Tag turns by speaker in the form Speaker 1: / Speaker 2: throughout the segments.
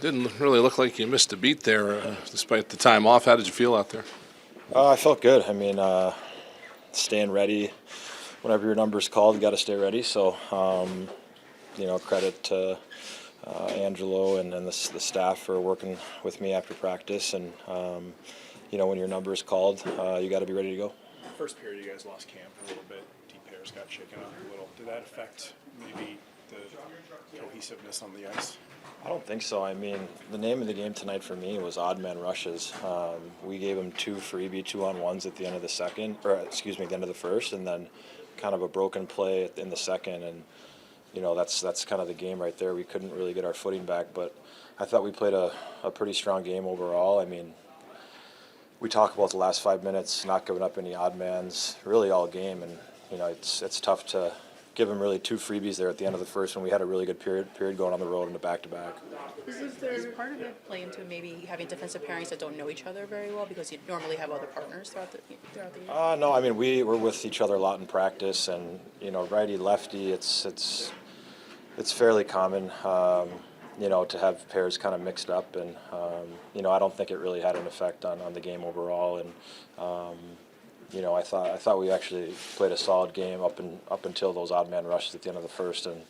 Speaker 1: Didn't really look like you missed a beat there, despite the time off. How did you feel out there?
Speaker 2: I felt good. I mean, staying ready. Whenever your number's called, you got to stay ready. So, credit to Angelo and the staff for working with me after practice. And, when your number is called, you got to be ready to go.
Speaker 3: First period, you guys lost camp a little bit. Deep pairs got shaken up a little. Did that affect maybe the cohesiveness on the ice?
Speaker 2: I don't think so. I mean, the name of the game tonight for me was odd man rushes. We gave them 2 freebie 2-on-1s at the end of the end of the first, and then kind of a broken play in the second. And, that's kind of the game right there. We couldn't really get our footing back, but I thought we played a pretty strong game overall. I mean, we talk about the last 5 minutes, not giving up any odd mans, really all game. And, it's tough to give them really 2 freebies there at the end of the first when we had a really good period going on the road in the back-to-back.
Speaker 4: Does part of it play into maybe having defensive pairings that don't know each other very well because you normally have other partners throughout the year?
Speaker 2: No, I mean, we're with each other a lot in practice, and, righty-lefty, it's fairly common, to have pairs kind of mixed up, and, I don't think it really had an effect on the game overall, and, I thought we actually played a solid game up until those odd man rushes at the end of the first, and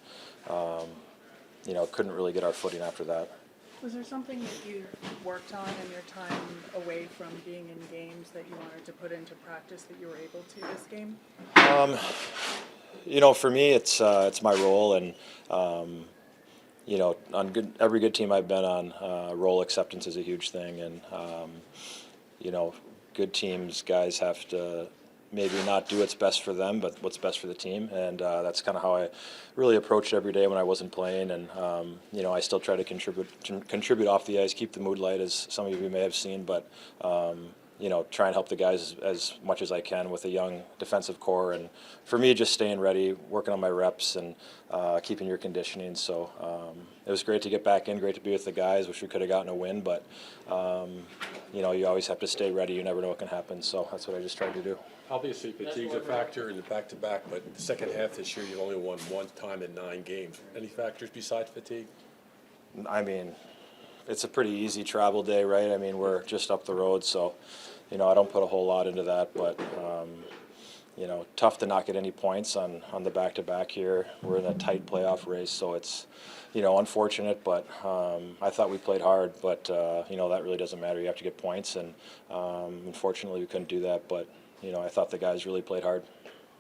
Speaker 2: couldn't really get our footing after that.
Speaker 5: Was there something that you worked on in your time away from being in games that you wanted to put into practice that you were able to this game?
Speaker 2: For me, it's my role, and on every good team I've been on, role acceptance is a huge thing, and good teams, guys have to maybe not do what's best for them, but what's best for the team, and that's kind of how I really approached every day when I wasn't playing, and I still try to contribute off the ice, keep the mood light, as some of you may have seen, but try and help the guys as much as I can with a young defensive core, and for me, just staying ready, working on my reps, and keeping your conditioning. So it was great to get back in, great to be with the guys. Wish we could have gotten a win, but you always have to stay ready. You never know what can happen. So that's what I just tried to do.
Speaker 6: Obviously, fatigue's a factor in the back-to-back, but the second half this year, you only won 1 time in 9 games. Any factors besides fatigue?
Speaker 2: I mean, it's a pretty easy travel day, right? I mean, we're just up the road, so, I don't put a whole lot into that, but, tough to not get any points on the back-to-back here. We're in a tight playoff race, so it's, unfortunate, but I thought we played hard, but, that really doesn't matter. You have to get points, and unfortunately we couldn't do that, but, I thought the guys really played hard.